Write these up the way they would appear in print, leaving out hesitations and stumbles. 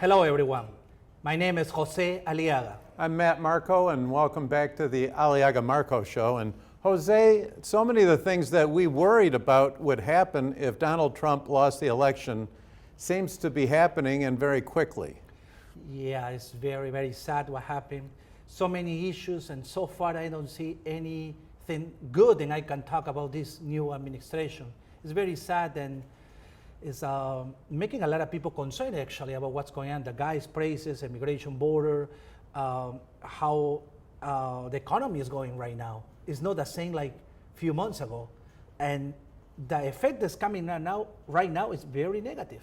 Hello, everyone. My name is Jose Aliaga. I'm Matt Marko, and welcome back to the Aliaga and Marko show. And Jose, so many of the things that we worried about would happen if Donald Trump lost the election seems to be happening, and very quickly. Yeah, it's very, very sad what happened. So many issues, and so far I don't see anything good, and I can talk about this new administration. It's very sad, and it's making a lot of people concerned actually about what's going on. The guy's praises, immigration border, how the economy is going right now. It's not the same like a few months ago, and the effect that's coming right now is very negative.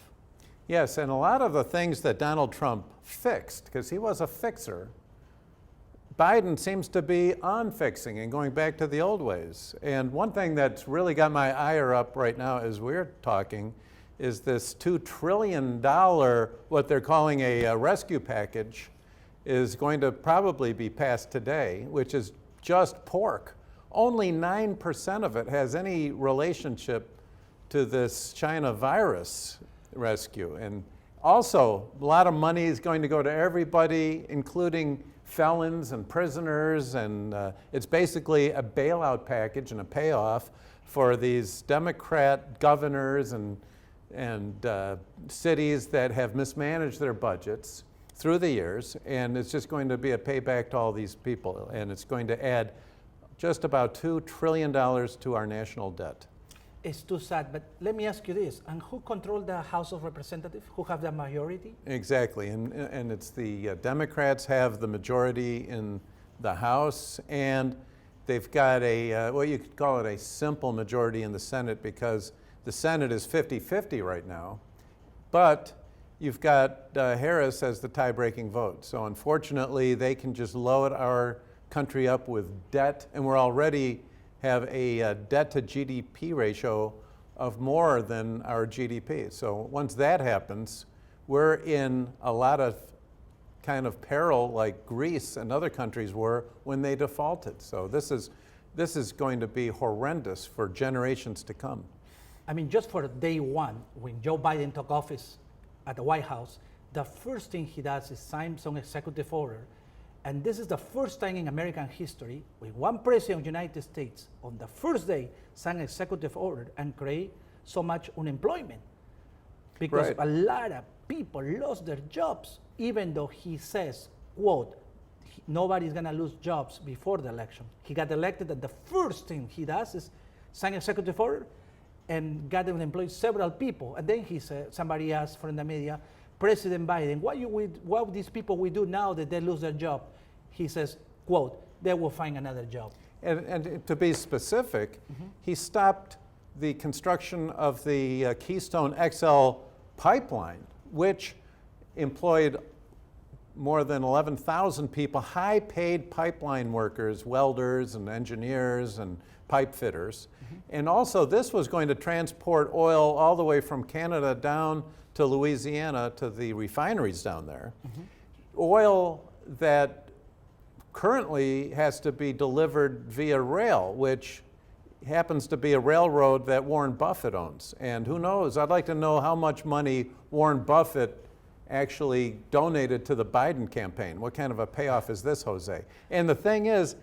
Yes, and a lot of the things that Donald Trump fixed, because he was a fixer, Biden seems to be unfixing and going back to the old ways. And one thing that's really got my ire up right now as we're talking is this $2 trillion, what they're calling a rescue package, is going to probably be passed today, which is just pork. Only 9% of it has any relationship to this China virus rescue. And also, a lot of money is going to go to everybody, including felons and prisoners, and it's basically a bailout package and a payoff for these Democrat governors and cities that have mismanaged their budgets through the years, and it's just going to be a payback to all these people, and it's going to add just about $2 trillion to our national debt. It's too sad, but let me ask you this, and who controls the House of Representatives? Who have the majority? Exactly, and it's the Democrats have the majority in the House, and they've got a, well, you could call it a simple majority in the Senate, because the Senate is 50-50 right now, but you've got Harris as the tie-breaking vote. So unfortunately, they can just load our country up with debt, and we're already have a debt to GDP ratio of more than our GDP. So once that happens, we're in a lot of kind of peril like Greece and other countries were when they defaulted. So this is going to be horrendous for generations to come. I mean, just for day one, when Joe Biden took office at the White House, the first thing he does is sign some executive order. And this is the first time in American history when one president of the United States on the first day signed an executive order and create so much unemployment. Because Right. a lot of people lost their jobs, even though he says, quote, nobody's gonna lose jobs before the election. He got elected, and the first thing he does is sign executive order and got employed several people. And then he said, somebody asked from the media, President Biden, what these people will do now that they lose their job? He says, quote, they will find another job. And to be specific, he stopped the construction of the Keystone XL pipeline, which employed more than 11,000 people, high-paid pipeline workers, welders and engineers and pipe fitters. And also, this was going to transport oil all the way from Canada down to Louisiana to the refineries down there. Oil that currently has to be delivered via rail, which happens to be a railroad that Warren Buffett owns. And who knows, I'd like to know how much money Warren Buffett actually donated to the Biden campaign. What kind of a payoff is this, Jose? And the thing is,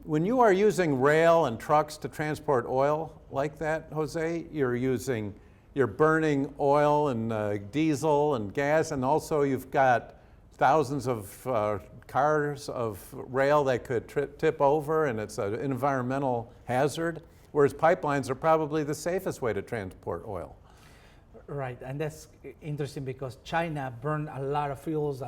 when you are using rail and trucks to transport oil like that, Jose, you're burning oil and diesel and gas, and also you've got thousands of cars of rail that could tip over, and it's an environmental hazard, whereas pipelines are probably the safest way to transport oil. Right, and that's interesting because China burned a lot of fuels,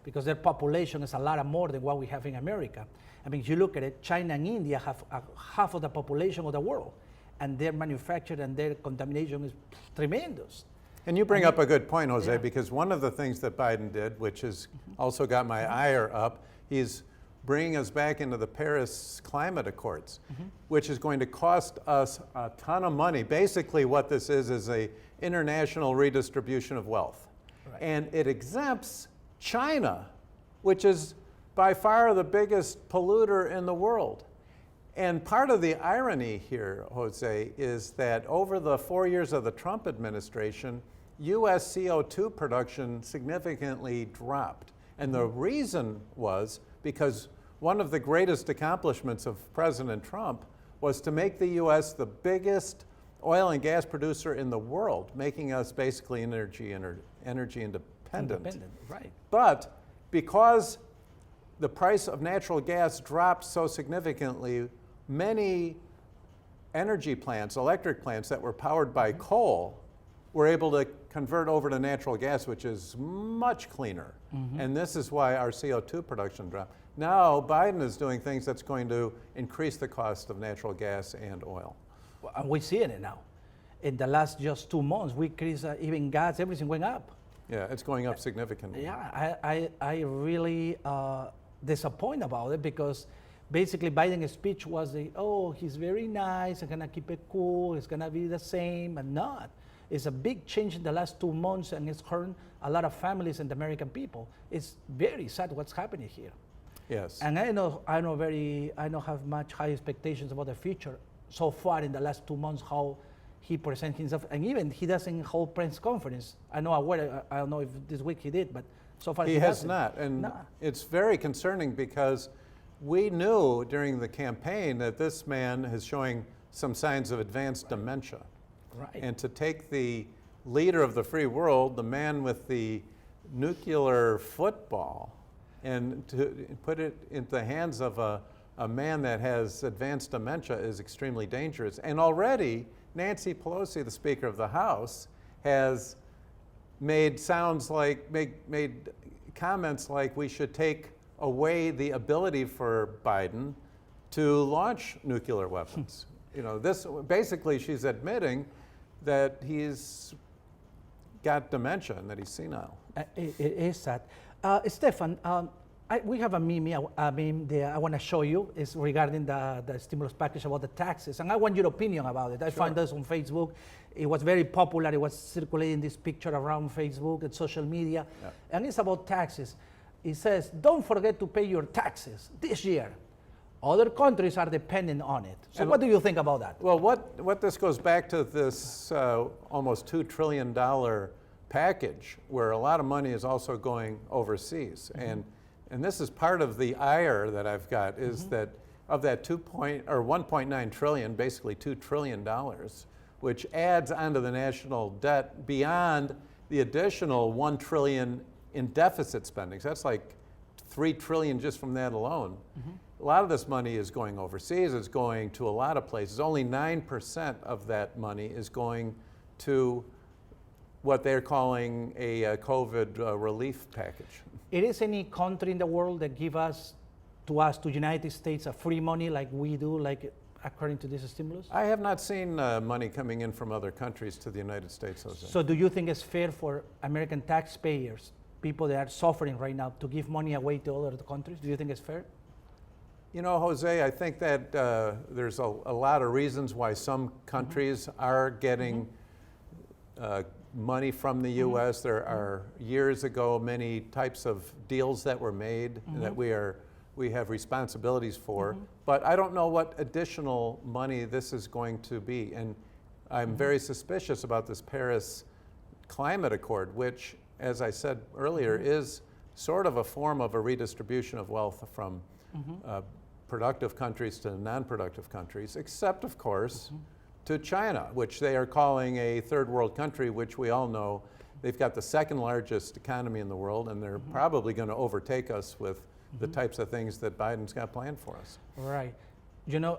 because their population is a lot more than what we have in America. I mean, if you look at it, China and India have half of the population of the world, and their manufacture and their contamination is tremendous. And you bring up a good point, Jose, because one of the things that Biden did, which has also got my ire up, he's bringing us back into the Paris Climate Accords, which is going to cost us a ton of money. Basically, what this is a international redistribution of wealth. Right. And it exempts China, which is by far the biggest polluter in the world. And part of the irony here, Jose, is that over the 4 years of the Trump administration, US CO2 production significantly dropped. And the reason was because one of the greatest accomplishments of President Trump was to make the US the biggest oil and gas producer in the world, making us basically energy independent. Right. But because the price of natural gas dropped so significantly, many energy plants, electric plants that were powered by coal, were able to convert over to natural gas, which is much cleaner. And this is why our CO2 production dropped. Now Biden is doing things that's going to increase the cost of natural gas and oil. And we see it now. In the last just 2 months, we increased even gas, everything went up. Yeah, it's going up significantly. Yeah, I really disappointed about it because basically Biden's speech was, he's very nice, I'm gonna keep it cool, it's gonna be the same, and not. It's a big change in the last 2 months, and it's hurt a lot of families and the American people. It's very sad what's happening here. Yes. And I don't have much high expectations about the future so far in the last 2 months, how he presents himself, and even he doesn't hold press conference. I don't know if this week he did, but so far he has not. And nah. It's very concerning because we knew during the campaign that this man is showing some signs of advanced dementia. Right. And to take the leader of the free world, the man with the nuclear football, and to put it into the hands of a man that has advanced dementia is extremely dangerous. And already, Nancy Pelosi, the Speaker of the House, has made comments like we should take away the ability for Biden to launch nuclear weapons. This basically she's admitting that he's got dementia and that he's senile. It is sad. Stefan, we have a meme there I want to show you. It's regarding the stimulus package about the taxes, and I want your opinion about it. I found this on Facebook. It was very popular. It was circulating this picture around Facebook and social media, and it's about taxes. It says, don't forget to pay your taxes this year. Other countries are dependent on it. So what do you think about that? Well, what this goes back to this almost $2 trillion package where a lot of money is also going overseas. And this is part of the ire that I've got is that of that 1.9 trillion, basically $2 trillion, which adds onto the national debt beyond the additional 1 trillion in deficit spending. So that's like 3 trillion just from that alone. A lot of this money is going overseas. It's going to a lot of places. Only 9% of that money is going to what they're calling a COVID relief package. It is any country in the world that give to United States, a free money like we do, like according to this stimulus? I have not seen money coming in from other countries to the United States, Jose. So do you think it's fair for American taxpayers, people that are suffering right now, to give money away to other countries? Do you think it's fair? Jose, I think that there's a lot of reasons why some countries are getting money from the U.S. There are years ago many types of deals that were made that we have responsibilities for, but I don't know what additional money this is going to be. And I'm very suspicious about this Paris Climate Accord, which, as I said earlier, is sort of a form of a redistribution of wealth from productive countries to non-productive countries, except, of course, to China, which they are calling a third world country, which we all know they've got the second largest economy in the world, and they're probably going to overtake us with the types of things that Biden's got planned for us. Right.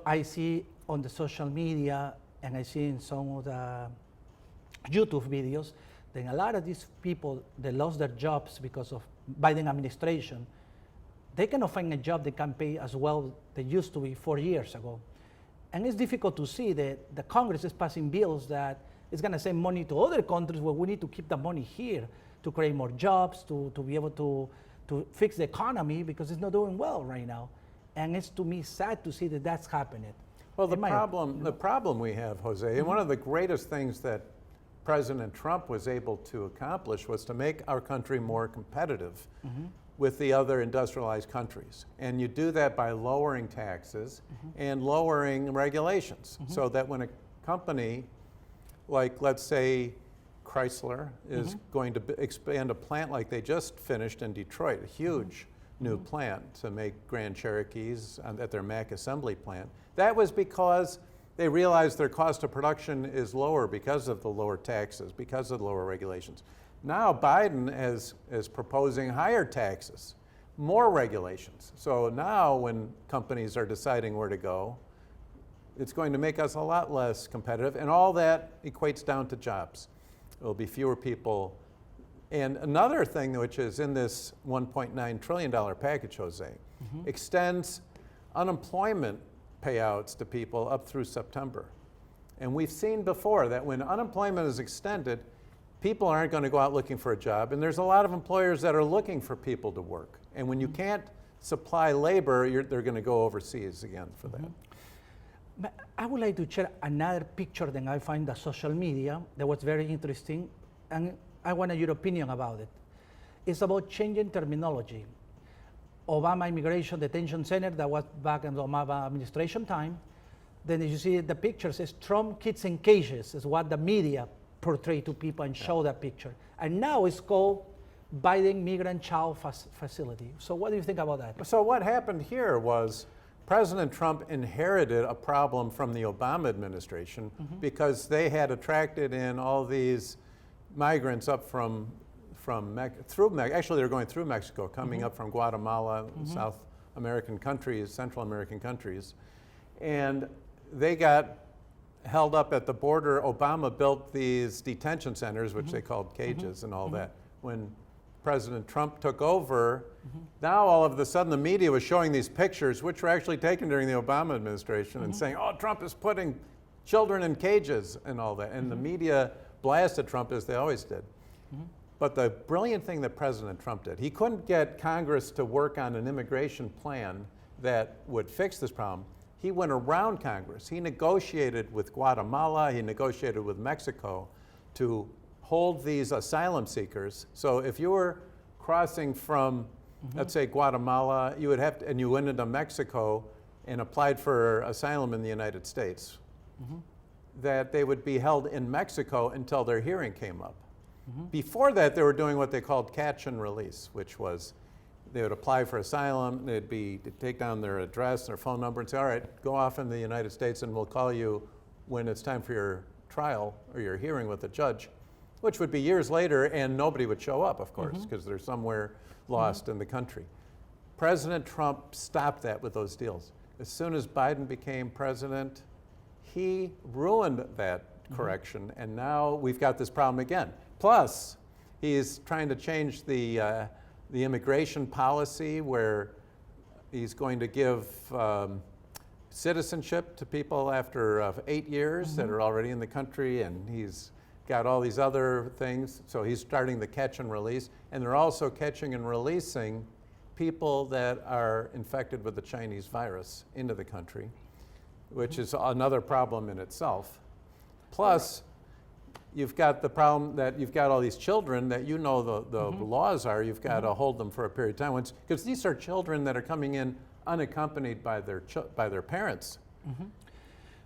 I see on the social media, and I see in some of the YouTube videos, that a lot of these people, they lost their jobs because of Biden administration. They cannot find a job that can pay as well they used to be 4 years ago. And it's difficult to see that the Congress is passing bills that is going to send money to other countries where we need to keep the money here to create more jobs, to be able to fix the economy because it's not doing well right now. And it's, to me, sad to see that that's happening. Well, the problem we have, Jose, and one of the greatest things that President Trump was able to accomplish was to make our country more competitive with the other industrialized countries. And you do that by lowering taxes and lowering regulations so that when a company like, let's say, Chrysler is going to expand a plant like they just finished in Detroit, a huge new plant to make Grand Cherokees at their Mack assembly plant. That was because they realized their cost of production is lower because of the lower taxes, because of the lower regulations. Now Biden is proposing higher taxes, more regulations. So now when companies are deciding where to go, it's going to make us a lot less competitive, and all that equates down to jobs. There will be fewer people. And another thing which is in this $1.9 trillion package, Jose, extends unemployment payouts to people up through September. And we've seen before that when unemployment is extended, people aren't going to go out looking for a job, and there's a lot of employers that are looking for people to work. And when you can't supply labor, they're going to go overseas again for that. But I would like to share another picture that I find on social media that was very interesting, and I want your opinion about it. It's about changing terminology. Obama Immigration Detention Center, that was back in the Obama administration time. Then you see the picture says Trump kids in cages is what the media portray to people and show that picture. And now it's called Biden Migrant Child Facility. So what do you think about that? So what happened here was President Trump inherited a problem from the Obama administration because they had attracted in all these migrants up actually they're going through Mexico, coming up from Guatemala, South American countries, Central American countries, and they got held up at the border. Obama built these detention centers, which they called cages and all that. When President Trump took over, now all of a sudden the media was showing these pictures, which were actually taken during the Obama administration, and saying, oh, Trump is putting children in cages and all that. And the media blasted Trump as they always did. But the brilliant thing that President Trump did, he couldn't get Congress to work on an immigration plan that would fix this problem. He went around Congress. He negotiated with Guatemala, he negotiated with Mexico to hold these asylum seekers. So if you were crossing from, let's say, Guatemala, you would have to, and you went into Mexico and applied for asylum in the United States, that they would be held in Mexico until their hearing came up. Before that, they were doing what they called catch and release, which was they would apply for asylum, they'd take down their address, their phone number, and say, all right, go off in the United States and we'll call you when it's time for your trial or your hearing with the judge, which would be years later, and nobody would show up, of course, because they're somewhere lost in the country. President Trump stopped that with those deals. As soon as Biden became president, he ruined that correction, and now we've got this problem again. Plus, he's trying to change the immigration policy where he's going to give citizenship to people after 8 years that are already in the country, and he's got all these other things. So he's starting the catch and release, and they're also catching and releasing people that are infected with the Chinese virus into the country, which is another problem in itself. Plus, you've got the problem that you've got all these children that the laws are, you've got to hold them for a period of time. Because these are children that are coming in unaccompanied by their parents.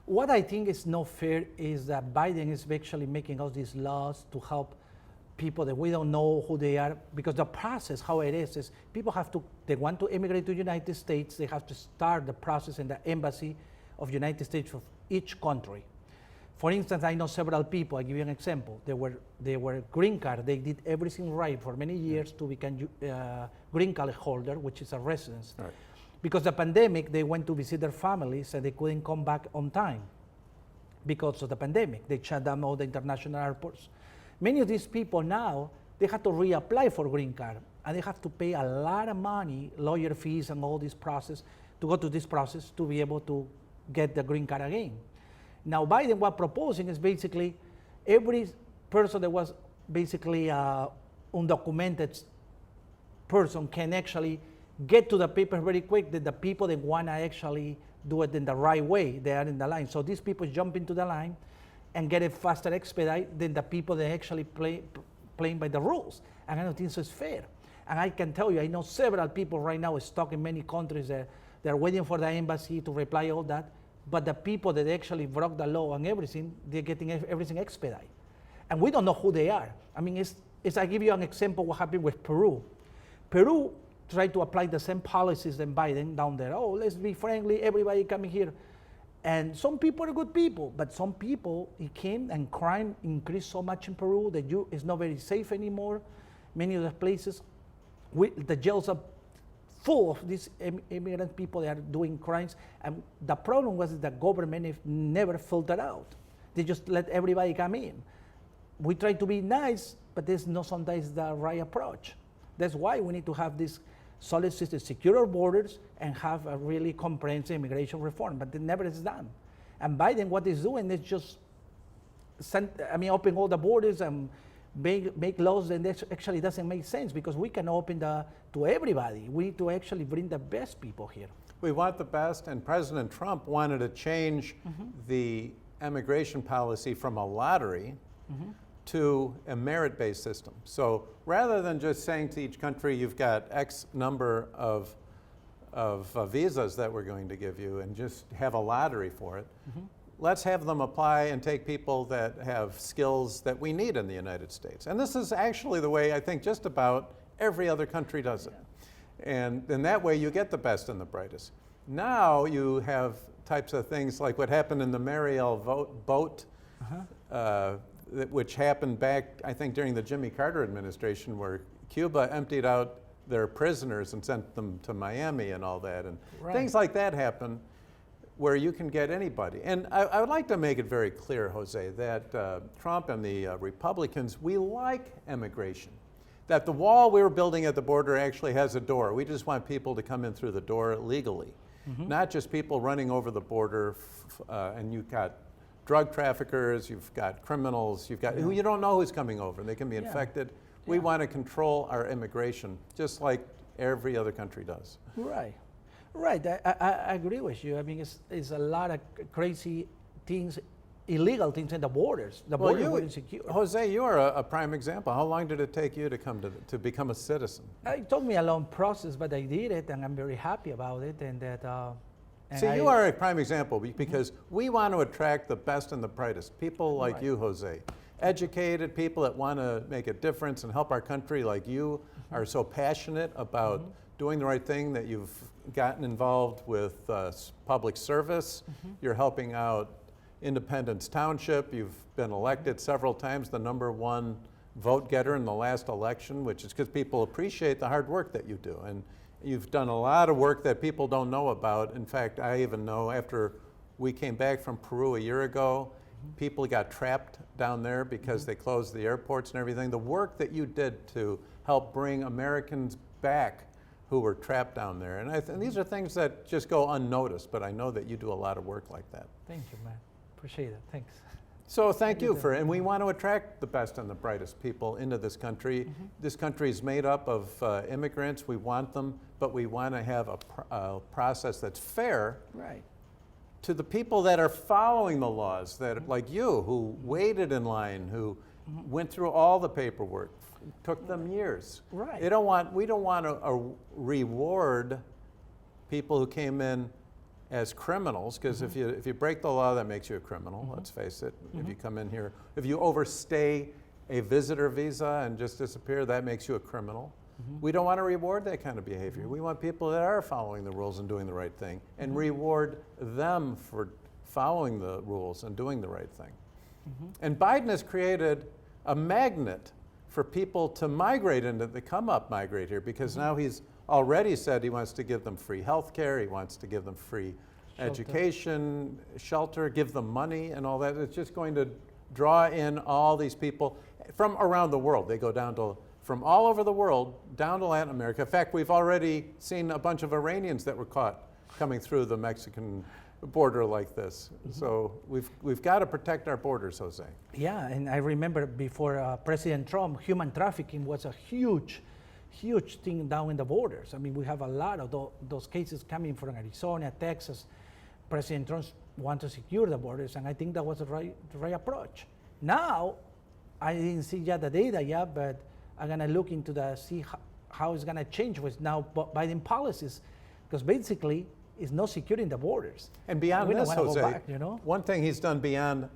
What I think is not fair is that Biden is actually making all these laws to help people that we don't know who they are, because the process, how it is people they want to immigrate to the United States, they have to start the process in the embassy of the United States of each country. For instance, I know several people, I'll give you an example. They were green card, they did everything right for many years to become green card holder, which is a residence. Right. Because the pandemic, they went to visit their families and they couldn't come back on time because of the pandemic. They shut down all the international airports. Many of these people now, they have to reapply for green card, and they have to pay a lot of money, lawyer fees and all this process, to go to this process to be able to get the green card again. Now Biden was proposing is basically every person that was basically undocumented person can actually get to the papers very quick, that the people that want to actually do it in the right way, they are in the line. So these people jump into the line and get a faster expedite than the people that actually playing by the rules. And I don't think so it's fair. And I can tell you, I know several people right now stuck in many countries that they're waiting for the embassy to reply all that, but the people that actually broke the law and everything, they're getting everything expedite. and we don't know who they are. I mean, it's I give you an example what happened with Peru. Peru tried to apply the same policies than Biden down there. Oh, let's be friendly, everybody coming here. And some people are good people, but some people, it came and crime increased so much in Peru that it's not very safe anymore. Many of the places, the jails are full of these immigrant people that are doing crimes. And the problem was that the government never filtered out. They just let everybody come in. We try to be nice, but there's not sometimes the right approach. That's why we need to have this solid system, secure our borders, and have a really comprehensive immigration reform, but it never is done. And Biden, what he's doing is just open all the borders and make laws that actually doesn't make sense, because we can open to everybody. We need to actually bring the best people here. We want the best, and President Trump wanted to change the immigration policy from a lottery to a merit-based system. So rather than just saying to each country, you've got X number of visas that we're going to give you and just have a lottery for it, let's have them apply and take people that have skills that we need in the United States. And this is actually the way I think just about every other country does it. And in that way, you get the best and the brightest. Now you have types of things like what happened in the Mariel boat, which happened back, I think, during the Jimmy Carter administration, where Cuba emptied out their prisoners and sent them to Miami and all that. And things like that happen where you can get anybody. And I would like to make it very clear, Jose, that Trump and the Republicans, we like immigration. That the wall we were building at the border actually has a door. We just want people to come in through the door legally, not just people running over the border, and you've got drug traffickers, you've got criminals, you've got who you don't know who's coming over. They can be infected. We want to control our immigration just like every other country does. Right. I agree with you. I mean, it's a lot of crazy things, illegal things in the borders. The border were insecure. Jose, you are a prime example. How long did it take you to come to become a citizen? It took me a long process, but I did it, and I'm very happy about it. And that. See, you are a prime example because we want to attract the best and the brightest, people like you, Jose. Educated people that want to make a difference and help our country, like you are so passionate about doing the right thing that you've gotten involved with public service. You're helping out Independence Township. You've been elected several times the #1 vote getter in the last election, which is because people appreciate the hard work that you do. And you've done a lot of work that people don't know about. In fact, I even know after we came back from Peru a year ago, people got trapped down there because they closed the airports and everything. The work that you did to help bring Americans back who were trapped down there. And these are things that just go unnoticed, but I know that you do a lot of work like that. Thank you, man. Appreciate it. Thanks. So thank you and we want to attract the best and the brightest people into this country. This country is made up of immigrants. We want them, but we want to have a process that's fair to the people that are following the laws, that like you, who waited in line, who went through all the paperwork. It took them years. We don't want to reward people who came in as criminals, because if you break the law, that makes you a criminal, let's face it. If you come in here, if you overstay a visitor visa and just disappear, that makes you a criminal. We don't want to reward that kind of behavior. We want people that are following the rules and doing the right thing, and reward them for following the rules and doing the right thing. And Biden has created a magnet for people to migrate migrate here, because now he's already said he wants to give them free health care, he wants to give them free education, shelter, give them money and all that. It's just going to draw in all these people from around the world. They go from all over the world down to Latin America. In fact, we've already seen a bunch of Iranians that were caught coming through the Mexican border like this. So we've got to protect our borders, Jose. Yeah, and I remember before President Trump, human trafficking was a huge thing down in the borders. I mean, we have a lot of those cases coming from Arizona, Texas. President Trump wants to secure the borders, and I think that was the right approach. Now, I didn't see yet the data yet, but I'm gonna look into see how it's gonna change with now Biden policies, because basically it's not securing the borders. And beyond this, Jose, back, one thing he's done beyond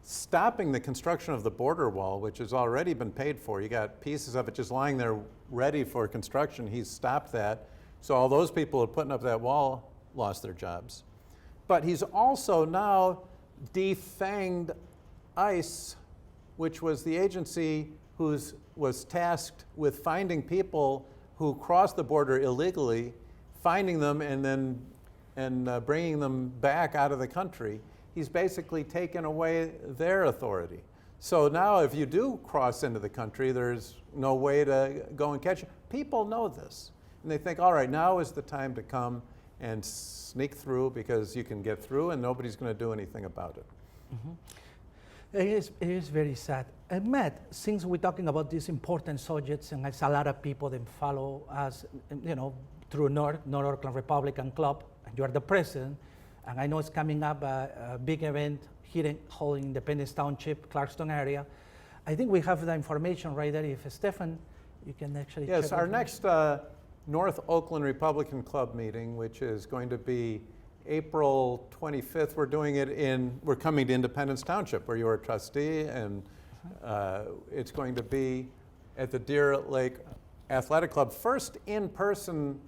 stopping the construction of the border wall, which has already been paid for. You got pieces of it just lying there ready for construction. He's stopped that. So all those people who are putting up that wall lost their jobs. But he's also now defanged ICE, which was the agency who was tasked with finding people who crossed the border illegally, finding them and then bringing them back out of the country. He's basically taken away their authority. So now if you do cross into the country, there's no way to go and catch you. People know this. And they think, all right, now is the time to come and sneak through because you can get through and nobody's going to do anything about it. Mm-hmm. It is very sad. Matt, since we're talking about these important subjects, and there's a lot of people that follow us, through North Oakland Republican Club, and you are the president, and I know it's coming up a big event here in Independence Township, Clarkston area. I think we have the information right there. If Stefan, you can actually check. Yes, our next North Oakland Republican Club meeting, which is going to be April 25th. We're coming to Independence Township, where you're a trustee, and it's going to be at the Deer Lake Athletic Club. First in-person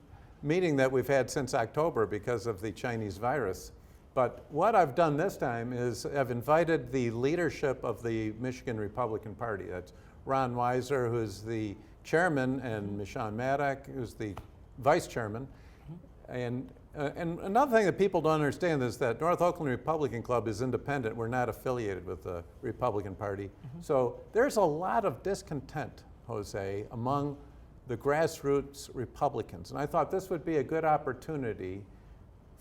meeting that we've had since October because of the Chinese virus. But what I've done this time is I've invited the leadership of the Michigan Republican Party. That's Ron Weiser, who's the chairman, and Michonne Maddock, who's the vice chairman. And another thing that people don't understand is that North Oakland Republican Club is independent. We're not affiliated with the Republican Party. So there's a lot of discontent, Jose, among the grassroots Republicans. And I thought this would be a good opportunity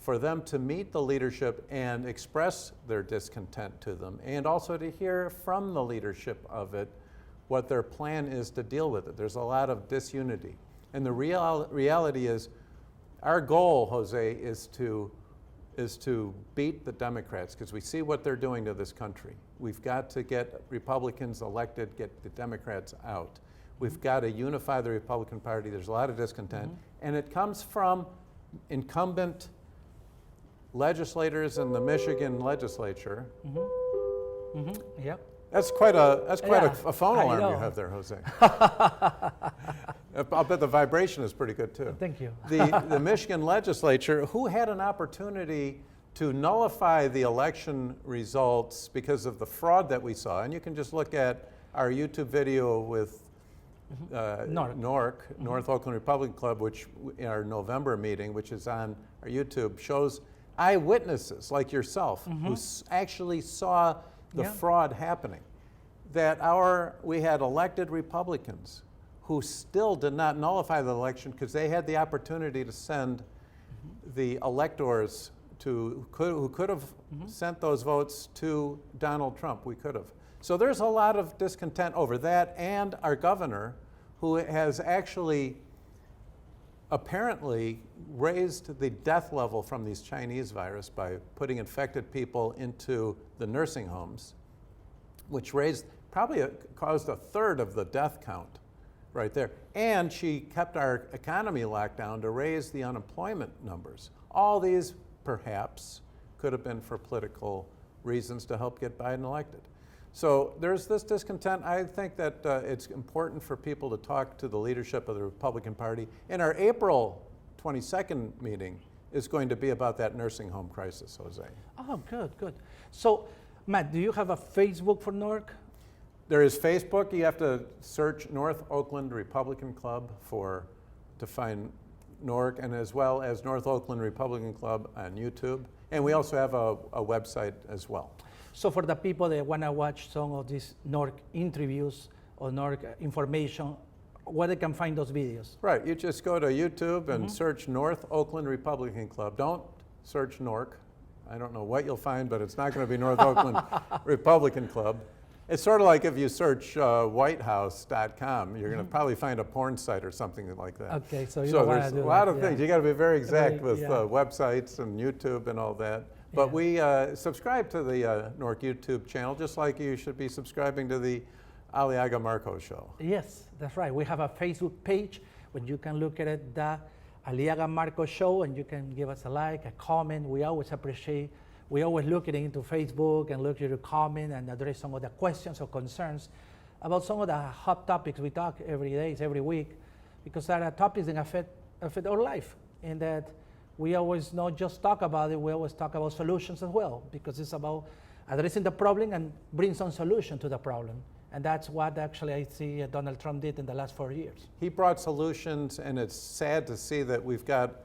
for them to meet the leadership and express their discontent to them, and also to hear from the leadership of it what their plan is to deal with it. There's a lot of disunity. And the reality is, our goal, Jose, is to beat the Democrats, because we see what they're doing to this country. We've got to get Republicans elected, get the Democrats out. We've got to unify the Republican Party. There's a lot of discontent. And it comes from incumbent legislators in the Michigan legislature. Yep. That's quite a phone alarm you have there, Jose. I'll bet the vibration is pretty good too. Thank you. The Michigan legislature, who had an opportunity to nullify the election results because of the fraud that we saw, and you can just look at our YouTube video with North Oakland Republican Club, which in our November meeting, which is on our YouTube, shows eyewitnesses like yourself who actually saw the fraud happening. That we had elected Republicans who still did not nullify the election because they had the opportunity to send the electors who could have sent those votes to Donald Trump. We could have. So there's a lot of discontent over that, and our governor, who has actually apparently raised the death level from these Chinese virus by putting infected people into the nursing homes, which caused a third of the death count right there. And she kept our economy locked down to raise the unemployment numbers. All these perhaps could have been for political reasons to help get Biden elected. So there's this discontent. I think that it's important for people to talk to the leadership of the Republican Party. And our April 22nd meeting is going to be about that nursing home crisis, Jose. Oh, good. So, Matt, do you have a Facebook for NORC? There is Facebook. You have to search North Oakland Republican Club to find NORC, and as well as North Oakland Republican Club on YouTube. And we also have a website as well. So for the people that want to watch some of these NORC interviews or NORC information, where they can find those videos? Right, you just go to YouTube and search North Oakland Republican Club. Don't search NORC. I don't know what you'll find, but it's not going to be North Oakland Republican Club. It's sort of like if you search whitehouse.com, you're going to probably find a porn site or something like that. Okay, so you don't want to do that. There's a lot of things. You got to be very exact with websites and YouTube and all that. But we subscribe to the NORC YouTube channel, just like you should be subscribing to the Aliaga and Marko show. Yes, that's right. We have a Facebook page where you can look at it, the Aliaga and Marko show, and you can give us a like, a comment. We always appreciate we always look into Facebook and look at your comment and address some of the questions or concerns about some of the hot topics we talk every day, every week, because there are topics that affect our life, and that we always not just talk about it, we always talk about solutions as well, because it's about addressing the problem and bring some solution to the problem. And that's what actually I see Donald Trump did in the last 4 years. He brought solutions, and it's sad to see that we've got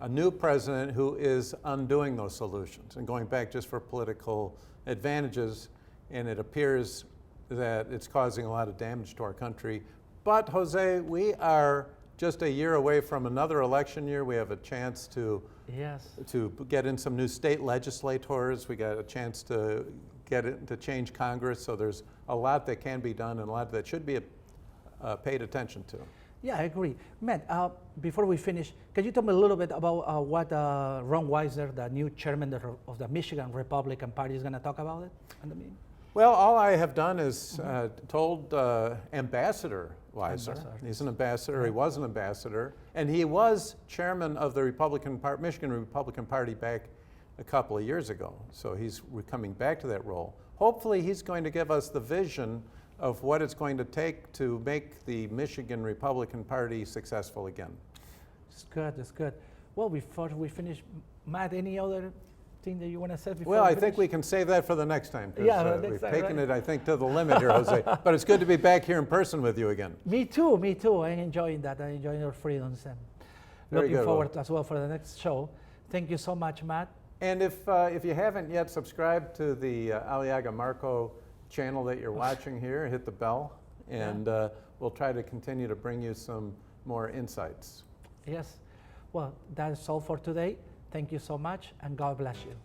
a new president who is undoing those solutions and going back just for political advantages, and it appears that it's causing a lot of damage to our country. But Jose, we are just a year away from another election year. We have a chance to get in some new state legislators. We got a chance to get it to change Congress. So there's a lot that can be done and a lot that should be paid attention to. Yeah, I agree. Matt, before we finish, can you tell me a little bit about what Ron Weiser, the new chairman of the Michigan Republican Party, is going to talk about it in the meeting? Well, all I have done is told Ambassador Weiser. He's an ambassador. He was an ambassador, and he was chairman of the Michigan Republican Party back a couple of years ago. So he's coming back to that role. Hopefully, he's going to give us the vision of what it's going to take to make the Michigan Republican Party successful again. It's good. It's good. Well, before we finish, Matt, any other thing that you want to say before? Well, I think we can save that for the next time. Yeah, we've taken it, I think, to the limit here, Jose. But it's good to be back here in person with you again. Me too. Me too. I'm enjoying that. I'm enjoying your freedoms, and looking forward as well for the next show. Thank you so much, Matt. And if you haven't yet subscribed to the Aliaga and Marko channel that you're watching here, hit the bell, and we'll try to continue to bring you some more insights. Yes. Well, that's all for today. Thank you so much, and God bless you.